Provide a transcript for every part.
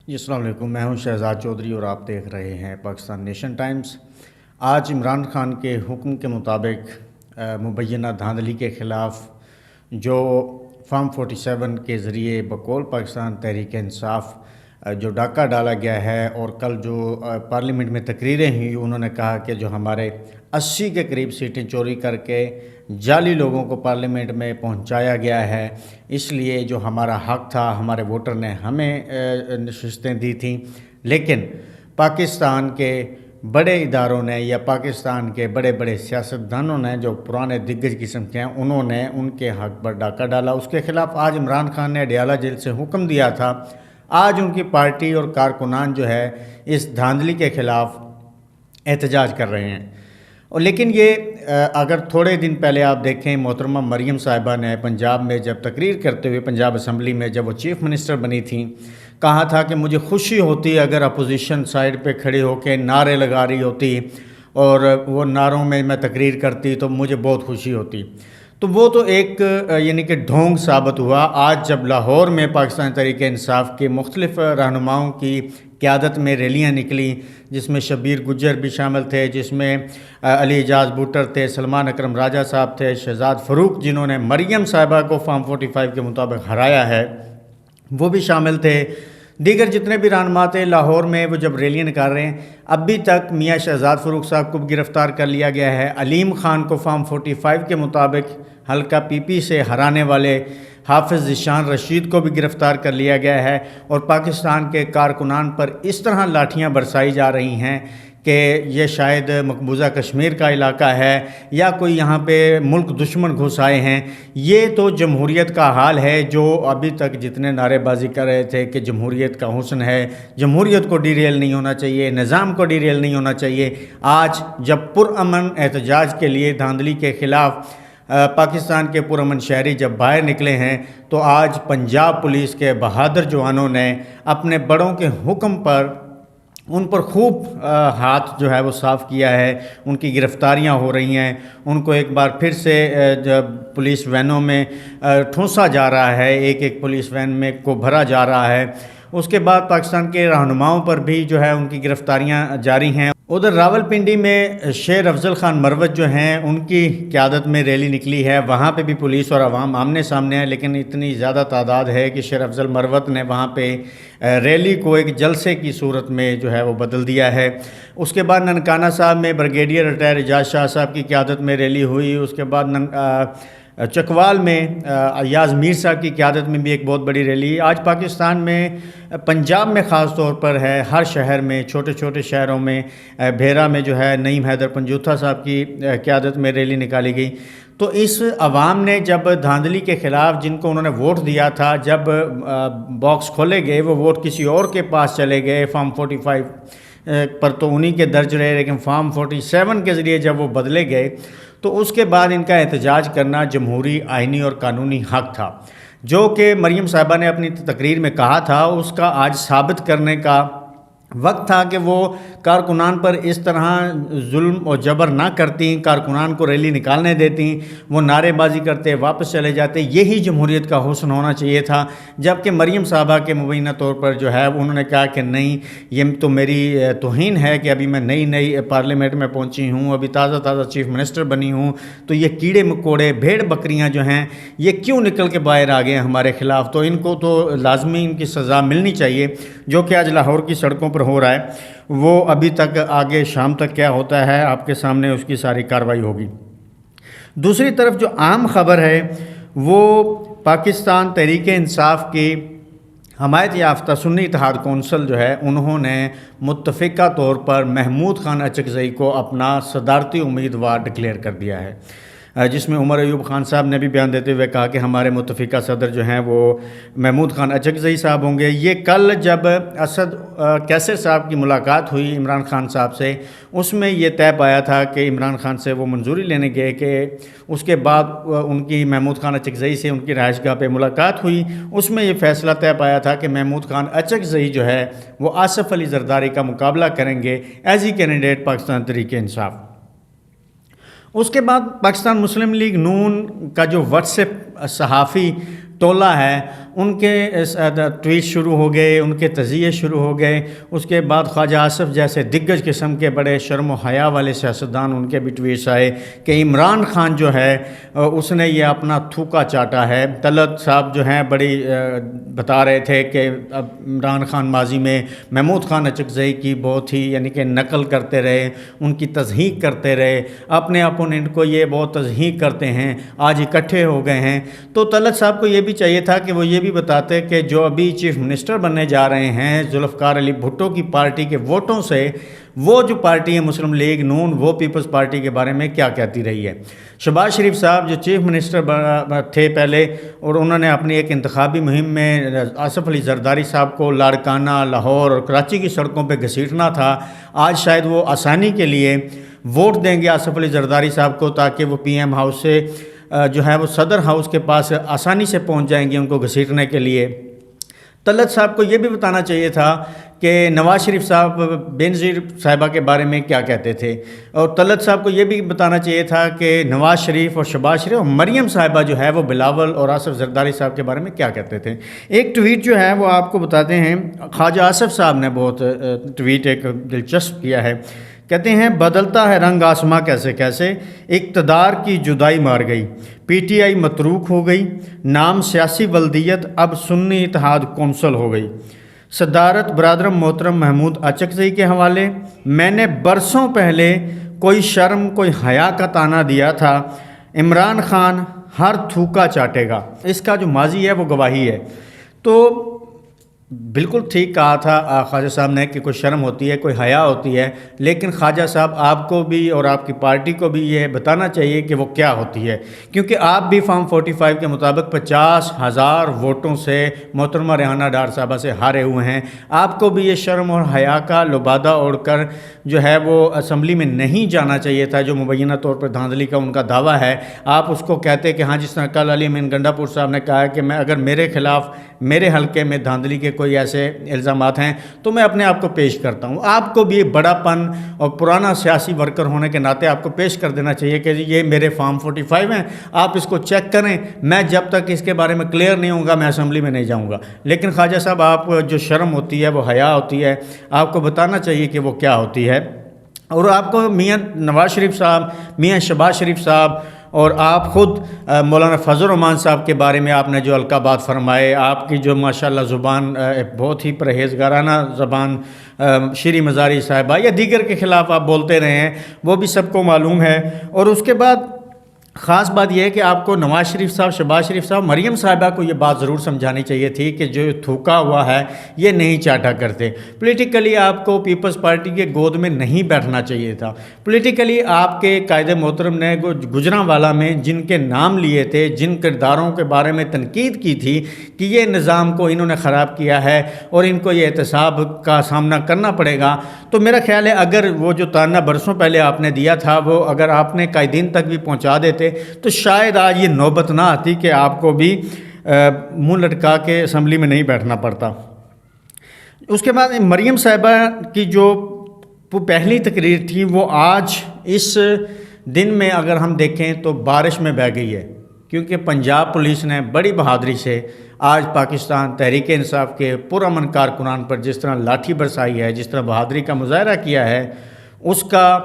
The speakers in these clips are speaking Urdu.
جی السلام علیکم، میں ہوں شہزاد چودھری اور آپ دیکھ رہے ہیں پاکستان نیشن ٹائمز۔ آج عمران خان کے حکم کے مطابق مبینہ دھاندلی کے خلاف جو فارم 47 کے ذریعے بقول پاکستان تحریک انصاف جو ڈاکہ ڈالا گیا ہے، اور کل جو پارلیمنٹ میں تقریریں ہوئی، انہوں نے کہا کہ جو ہمارے 80 کے قریب سیٹیں چوری کر کے جعلی لوگوں کو پارلیمنٹ میں پہنچایا گیا ہے، اس لیے جو ہمارا حق تھا، ہمارے ووٹر نے ہمیں نشستیں دی تھیں، لیکن پاکستان کے بڑے اداروں نے یا پاکستان کے بڑے بڑے سیاستدانوں نے جو پرانے دگج قسم کے ہیں، انہوں نے ان کے حق پر ڈاکہ ڈالا۔ اس کے خلاف آج عمران خان نے اڈیالہ جیل سے حکم دیا تھا۔ آج ان کی پارٹی اور کارکنان جو ہے اس دھاندلی کے خلاف احتجاج کر رہے ہیں۔ اور لیکن یہ اگر تھوڑے دن پہلے آپ دیکھیں، محترمہ مریم صاحبہ نے پنجاب میں جب تقریر کرتے ہوئے پنجاب اسمبلی میں جب وہ چیف منسٹر بنی تھیں، کہا تھا کہ مجھے خوشی ہوتی اگر اپوزیشن سائیڈ پہ کھڑی ہو کے نعرے لگا رہی ہوتی اور وہ نعروں میں میں تقریر کرتی تو مجھے بہت خوشی ہوتی۔ تو وہ تو ایک یعنی کہ ڈھونگ ثابت ہوا۔ آج جب لاہور میں پاکستان تحریک انصاف کے مختلف رہنماؤں کی قیادت میں ریلیاں نکلیں، جس میں شبیر گجر بھی شامل تھے، جس میں علی اعجاز بھٹر تھے، سلمان اکرم راجہ صاحب تھے، شہزاد فاروق جنہوں نے مریم صاحبہ کو فارم 45 کے مطابق ہرایا ہے، وہ بھی شامل تھے، دیگر جتنے بھی رہنما تھے لاہور میں، وہ جب ریلیاں نکال رہے ہیں۔ ابھی تک میاں شہزاد فاروق صاحب کو بھی گرفتار کر لیا گیا ہے۔ علیم خان کو فارم 45 کے مطابق حلقہ پی پی سے ہرانے والے حافظ ذیشان رشید کو بھی گرفتار کر لیا گیا ہے، اور پاکستان کے کارکنان پر اس طرح لاٹھیاں برسائی جا رہی ہیں کہ یہ شاید مقبوضہ کشمیر کا علاقہ ہے یا کوئی یہاں پہ ملک دشمن گھس آئے ہیں۔ یہ تو جمہوریت کا حال ہے، جو ابھی تک جتنے نعرے بازی کر رہے تھے کہ جمہوریت کا حسن ہے، جمہوریت کو ڈیریل نہیں ہونا چاہیے، نظام کو ڈیریل نہیں ہونا چاہیے، آج جب پرامن احتجاج کے لیے دھاندلی کے خلاف پاکستان کے پرامن شہری جب باہر نکلے ہیں، تو آج پنجاب پولیس کے بہادر جوانوں نے اپنے بڑوں کے حکم پر ان پر خوب ہاتھ جو ہے وہ صاف کیا ہے۔ ان کی گرفتاریاں ہو رہی ہیں، ان کو ایک بار پھر سے جب پولیس وینوں میں ٹھونسا جا رہا ہے، ایک ایک پولیس وین میں کو بھرا جا رہا ہے۔ اس کے بعد پاکستان کے رہنماؤں پر بھی جو ہے ان کی گرفتاریاں جاری ہیں۔ ادھر راولپنڈی میں شیر افضل خان مروت جو ہیں، ان کی قیادت میں ریلی نکلی ہے، وہاں پہ بھی پولیس اور عوام آمنے سامنے ہے، لیکن اتنی زیادہ تعداد ہے کہ شیر افضل مروت نے وہاں پہ ریلی کو ایک جلسے کی صورت میں جو ہے وہ بدل دیا ہے۔ اس کے بعد ننکانہ صاحب میں بریگیڈیئر ریٹائر اعجاز شاہ صاحب کی قیادت میں ریلی ہوئی۔ اس کے بعد چکوال میں ایاز میر صاحب کی قیادت میں بھی ایک بہت بڑی ریلی۔ آج پاکستان میں پنجاب میں خاص طور پر ہے، ہر شہر میں، چھوٹے چھوٹے شہروں میں، بھیرا میں جو ہے نعیم حیدر پنجوتھا صاحب کی قیادت میں ریلی نکالی گئی۔ تو اس عوام نے جب دھاندلی کے خلاف، جن کو انہوں نے ووٹ دیا تھا، جب باکس کھولے گئے، وہ ووٹ کسی اور کے پاس چلے گئے، فارم 45 پر تو انہی کے درج رہے، لیکن فارم 47 کے ذریعے جب وہ بدلے گئے، تو اس کے بعد ان کا احتجاج کرنا جمہوری، آئینی اور قانونی حق تھا، جو کہ مریم صاحبہ نے اپنی تقریر میں کہا تھا۔ اس کا آج ثابت کرنے کا وقت تھا کہ وہ کارکنان پر اس طرح ظلم اور جبر نہ کرتی، کارکنان کو ریلی نکالنے دیتی، وہ نعرے بازی کرتے واپس چلے جاتے۔ یہی جمہوریت کا حسن ہونا چاہیے تھا۔ جبکہ مریم صاحبہ کے مبینہ طور پر جو ہے انہوں نے کہا کہ نہیں، یہ تو میری توہین ہے کہ ابھی میں نئی پارلیمنٹ میں پہنچی ہوں، ابھی تازہ چیف منسٹر بنی ہوں، تو یہ کیڑے مکوڑے بھیڑ بکریاں جو ہیں یہ کیوں نکل کے باہر آ گئے ہیں ہمارے خلاف؟ تو ان کو تو لازمی ان کی سزا ملنی چاہیے، جو کہ آج لاہور کی سڑکوں پر ہو رہا ہے۔ وہ ابھی تک آگے شام تک کیا ہوتا ہے آپ کے سامنے اس کی ساری کارروائی ہوگی۔ دوسری طرف جو عام خبر ہے وہ پاکستان تحریک انصاف کی حمایت یافتہ سنی اتحاد کونسل جو ہے، انہوں نے متفقہ طور پر محمود خان اچکزئی کو اپنا صدارتی امیدوار ڈکلیئر کر دیا ہے، جس میں عمر ایوب خان صاحب نے بھی بیان دیتے ہوئے کہا کہ ہمارے متفقہ صدر جو ہیں وہ محمود خان اچکزئی صاحب ہوں گے۔ یہ کل جب اسد کیسر صاحب کی ملاقات ہوئی عمران خان صاحب سے، اس میں یہ طے پایا تھا کہ عمران خان سے وہ منظوری لینے گئے کہ اس کے بعد ان کی محمود خان اچکزئی سے ان کی رہائش گاہ پہ ملاقات ہوئی، اس میں یہ فیصلہ طے پایا تھا کہ محمود خان اچکزئی جو ہے وہ آصف علی زرداری کا مقابلہ کریں گے ایز ای کینڈیڈیٹ پاکستان تحریک انصاف۔ اس کے بعد پاکستان مسلم لیگ نون کا جو واٹس ایپ صحافی تولا ہے ان کے ٹویٹ شروع ہو گئے، ان کے تزیے شروع ہو گئے۔ اس کے بعد خواجہ آصف جیسے دگج قسم کے بڑے شرم و حیا والے سیاستدان، ان کے بھی ٹویٹس آئے کہ عمران خان جو ہے اس نے یہ اپنا تھوکا چاٹا ہے۔ طلعت صاحب جو ہیں بڑی بتا رہے تھے کہ اب عمران خان ماضی میں محمود خان اچکزئی کی بہت ہی یعنی کہ نقل کرتے رہے، ان کی تضحیق کرتے رہے، اپنے اپوننٹ کو یہ بہت تضحیق کرتے ہیں، آج اکٹھے ہو گئے ہیں۔ تو طلعت صاحب کو یہ بھی چاہیے تھا کہ وہ یہ بھی بتاتے کہ جو ابھی چیف منسٹر بننے جا رہے ہیں ذوالفقار علی بھٹو کی پارٹی کے ووٹوں سے، وہ جو پارٹی ہے مسلم لیگ نون، وہ پیپلز پارٹی کے بارے میں کیا کہتی رہی ہے۔ شہباز شریف صاحب جو چیف منسٹر تھے پہلے، اور انہوں نے اپنی ایک انتخابی مہم میں آصف علی زرداری صاحب کو لاڑکانہ، لاہور اور کراچی کی سڑکوں پہ گھسیٹنا تھا۔ آج شاید وہ آسانی کے لیے ووٹ دیں گے آصف علی زرداری صاحب کو، تاکہ وہ پی ایم ہاؤس سے جو ہے وہ صدر ہاؤس کے پاس آسانی سے پہنچ جائیں گے ان کو گھسیٹنے کے لیے۔ طلعت صاحب کو یہ بھی بتانا چاہیے تھا کہ نواز شریف صاحب بینظیر صاحبہ کے بارے میں کیا کہتے تھے، اور طلعت صاحب کو یہ بھی بتانا چاہیے تھا کہ نواز شریف اور شہباز شریف اور مریم صاحبہ جو ہے وہ بلاول اور آصف زرداری صاحب کے بارے میں کیا کہتے تھے۔ ایک ٹویٹ جو ہے وہ آپ کو بتاتے ہیں، خواجہ آصف صاحب نے بہت ٹویٹ ایک دلچسپ کیا ہے۔ کہتے ہیں بدلتا ہے رنگ آسماں کیسے کیسے، اقتدار کی جدائی مار گئی، پی ٹی آئی متروک ہو گئی، نام سیاسی ولدیت اب سنی اتحاد کونسل ہو گئی۔ صدارت برادرم محترم محمود اچکزئی کے حوالے، میں نے برسوں پہلے کوئی شرم کوئی حیا کا تانا دیا تھا، عمران خان ہر تھوکا چاٹے گا۔ اس کا جو ماضی ہے وہ گواہی ہے۔ تو بالکل ٹھیک کہا تھا خواجہ صاحب نے کہ کوئی شرم ہوتی ہے، کوئی حیا ہوتی ہے، لیکن خواجہ صاحب آپ کو بھی اور آپ کی پارٹی کو بھی یہ بتانا چاہیے کہ وہ کیا ہوتی ہے، کیونکہ آپ بھی فارم 45 کے مطابق 50,000 ووٹوں سے محترمہ ریحانہ ڈار صاحبہ سے ہارے ہوئے ہیں۔ آپ کو بھی یہ شرم اور حیا کا لبادہ اوڑھ کر جو ہے وہ اسمبلی میں نہیں جانا چاہیے تھا، جو مبینہ طور پر دھاندلی کا ان کا دعویٰ ہے۔ آپ اس کو کہتے کہ ہاں جس طرح کل علی امین گنڈا پور صاحب نے کہا ہے کہ میں اگر میرے خلاف میرے حلقے میں دھاندلی کے کوئی ایسے الزامات ہیں تو میں اپنے آپ کو پیش کرتا ہوں۔ آپ کو بھی بڑا پن اور پرانا سیاسی ورکر ہونے کے ناطے آپ کو پیش کر دینا چاہیے کہ یہ میرے فارم 45 ہیں، آپ اس کو چیک کریں، میں جب تک اس کے بارے میں کلیئر نہیں ہوں گا میں اسمبلی میں نہیں جاؤں گا۔ لیکن خواجہ صاحب آپ جو شرم ہوتی ہے وہ حیا ہوتی ہے، آپ کو بتانا چاہیے کہ وہ کیا ہوتی ہے۔ اور آپ کو میاں نواز شریف صاحب، میاں شہباز شریف صاحب اور آپ خود مولانا فضل الرحمان صاحب کے بارے میں آپ نے جو القابات فرمائے، آپ کی جو ماشاءاللہ زبان بہت ہی پرہیزگارانہ زبان شیریں مزاری صاحبہ یا دیگر کے خلاف آپ بولتے رہے ہیں، وہ بھی سب کو معلوم ہے۔ اور اس کے بعد خاص بات یہ ہے کہ آپ کو نواز شریف صاحب، شہباز شریف صاحب، مریم صاحبہ کو یہ بات ضرور سمجھانی چاہیے تھی کہ جو تھوکا ہوا ہے یہ نہیں چاٹا کرتے۔ پولیٹیکلی آپ کو پیپلز پارٹی کے گود میں نہیں بیٹھنا چاہیے تھا۔ پولیٹیکلی آپ کے قائد محترم نے گجرانوالہ میں جن کے نام لیے تھے، جن کرداروں کے بارے میں تنقید کی تھی کہ یہ نظام کو انہوں نے خراب کیا ہے اور ان کو یہ احتساب کا سامنا کرنا پڑے گا، تو میرا خیال ہے اگر وہ جو تانا برسوں پہلے آپ نے دیا تھا وہ اگر آپ نے قائدین تک بھی پہنچا دیتے تو شاید آج یہ نوبت نہ آتی کہ آپ کو بھی منہ لٹکا کے اسمبلی میں نہیں بیٹھنا پڑتا۔ اس کے بعد مریم صاحبہ کی جو پہلی تقریر تھی وہ آج اس دن میں اگر ہم دیکھیں تو بارش میں بہہ گئی ہے، کیونکہ پنجاب پولیس نے بڑی بہادری سے آج پاکستان تحریک انصاف کے پرامن کارکنان پر جس طرح لاٹھی برسائی ہے، جس طرح بہادری کا مظاہرہ کیا ہے، اس کا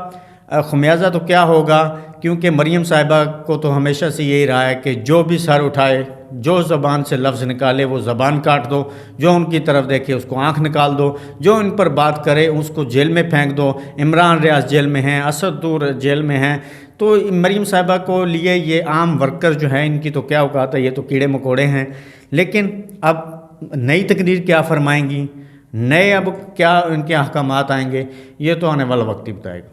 خمیازہ تو کیا ہوگا، کیونکہ مریم صاحبہ کو تو ہمیشہ سے یہی رہا ہے کہ جو بھی سر اٹھائے، جو زبان سے لفظ نکالے وہ زبان کاٹ دو، جو ان کی طرف دیکھے اس کو آنکھ نکال دو، جو ان پر بات کرے اس کو جیل میں پھینک دو۔ عمران ریاض جیل میں ہیں، اسد دور جیل میں ہیں، تو مریم صاحبہ کو لیے یہ عام ورکر جو ہیں ان کی تو کیا اوقات ہے، یہ تو کیڑے مکوڑے ہیں۔ لیکن اب نئی تقریر کیا فرمائیں گی، نئے اب کیا ان کے احکامات آئیں گے، یہ تو آنے والا وقت ہی بتائے گا۔